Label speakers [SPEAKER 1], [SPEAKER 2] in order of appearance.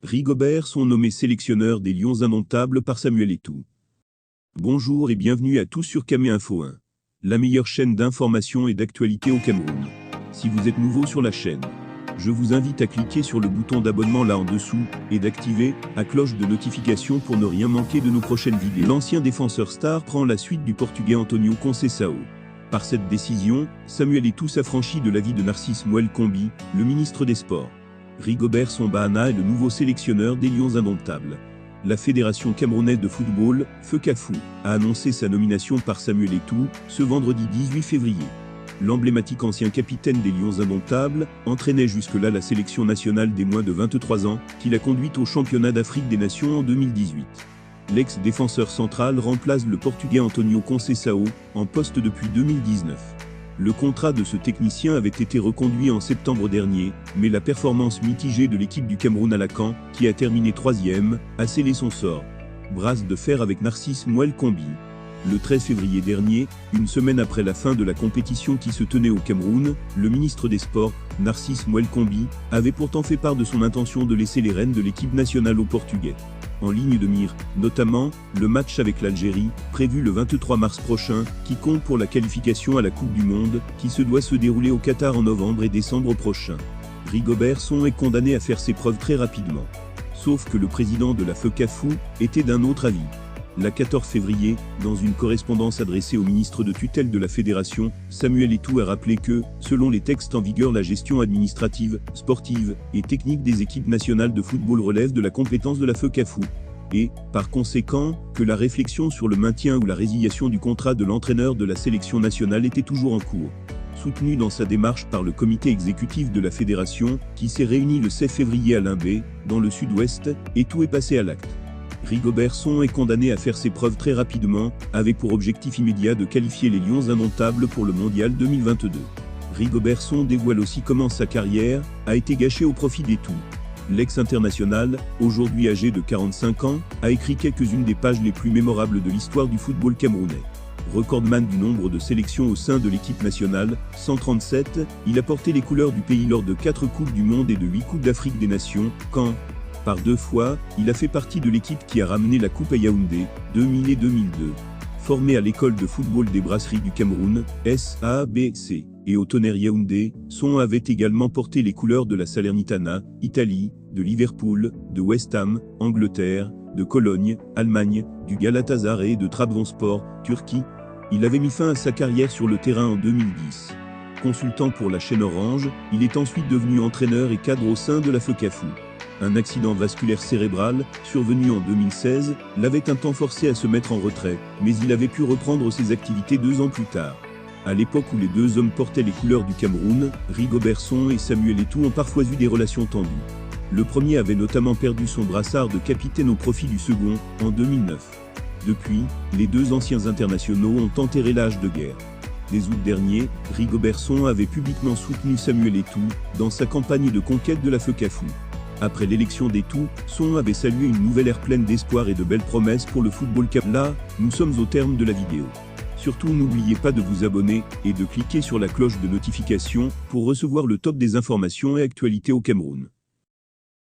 [SPEAKER 1] Rigobert sont nommés sélectionneurs des Lions indomptables par Samuel Eto'o. Bonjour et bienvenue à tous sur Camé Info 1, la meilleure chaîne d'information et d'actualité au Cameroun. Si vous êtes nouveau sur la chaîne, je vous invite à cliquer sur le bouton d'abonnement là en dessous et d'activer la cloche de notification pour ne rien manquer de nos prochaines vidéos. L'ancien défenseur star prend la suite du Portugais Antonio Conceição. Par cette décision, Samuel Eto'o s'affranchit de l'avis de Narcisse Mouel-Kombi, le ministre des Sports. Rigobert Song-Bahana est le nouveau sélectionneur des Lions indomptables. La Fédération camerounaise de football, FECAFOOT, a annoncé sa nomination par Samuel Eto'o ce vendredi 18 février. L'emblématique ancien capitaine des Lions indomptables entraînait jusque-là la sélection nationale des moins de 23 ans, qui l'a conduite au championnat d'Afrique des Nations en 2018. L'ex-défenseur central remplace le Portugais Antonio Conceição, en poste depuis 2019. Le contrat de ce technicien avait été reconduit en septembre dernier, mais la performance mitigée de l'équipe du Cameroun à la CAN, qui a terminé 3e, a scellé son sort. Brasse de fer avec Narcisse Mouel-Kombi. Le 13 février dernier, une semaine après la fin de la compétition qui se tenait au Cameroun, le ministre des Sports, Narcisse Mouel-Kombi, avait pourtant fait part de son intention de laisser les rênes de l'équipe nationale aux Portugais. En ligne de mire, notamment, le match avec l'Algérie, prévu le 23 mars prochain, qui compte pour la qualification à la Coupe du Monde, qui se doit se dérouler au Qatar en novembre et décembre prochain. Rigobert Song est condamné à faire ses preuves très rapidement. Sauf que le président de la FECAFOOT était d'un autre avis. Le 14 février, dans une correspondance adressée au ministre de tutelle de la Fédération, Samuel Eto'o a rappelé que, selon les textes en vigueur, la gestion administrative, sportive et technique des équipes nationales de football relève de la compétence de la FECAFOOT. Et, par conséquent, que la réflexion sur le maintien ou la résiliation du contrat de l'entraîneur de la sélection nationale était toujours en cours. Soutenu dans sa démarche par le comité exécutif de la Fédération, qui s'est réuni le 16 février à Limbé, dans le sud-ouest, Eto'o est passé à l'acte. Rigobert Song est condamné à faire ses preuves très rapidement, avec pour objectif immédiat de qualifier les Lions indomptables pour le Mondial 2022. Rigobert Song dévoile aussi comment sa carrière a été gâchée au profit d'Eto'o. L'ex-international, aujourd'hui âgé de 45 ans, a écrit quelques-unes des pages les plus mémorables de l'histoire du football camerounais. Recordman du nombre de sélections au sein de l'équipe nationale, 137, il a porté les couleurs du pays lors de 4 Coupes du Monde et de 8 Coupes d'Afrique des Nations, quand, par 2 fois, il a fait partie de l'équipe qui a ramené la Coupe à Yaoundé, 2000 et 2002. Formé à l'école de football des brasseries du Cameroun, SABC, et au Tonnerre Yaoundé, Song avait également porté les couleurs de la Salernitana, Italie, de Liverpool, de West Ham, Angleterre, de Cologne, Allemagne, du Galatasaray et de Trabzonspor, Turquie. Il avait mis fin à sa carrière sur le terrain en 2010. Consultant pour la chaîne Orange, il est ensuite devenu entraîneur et cadre au sein de la FECAFOOT. Un accident vasculaire cérébral, survenu en 2016, l'avait un temps forcé à se mettre en retrait, mais il avait pu reprendre ses activités 2 ans plus tard. À l'époque où les 2 hommes portaient les couleurs du Cameroun, Rigobert Song et Samuel Eto'o ont parfois eu des relations tendues. Le premier avait notamment perdu son brassard de capitaine au profit du second, en 2009. Depuis, les 2 anciens internationaux ont enterré l'âge de guerre. Dès août dernier, Rigobert Song avait publiquement soutenu Samuel Eto'o dans sa campagne de conquête de la FECAFOOT. Après l'élection d'Eto'o, Song avait salué une nouvelle ère pleine d'espoir et de belles promesses pour le football camerounais. Là, nous sommes au terme de la vidéo. Surtout n'oubliez pas de vous abonner et de cliquer sur la cloche de notification pour recevoir le top des informations et actualités au Cameroun.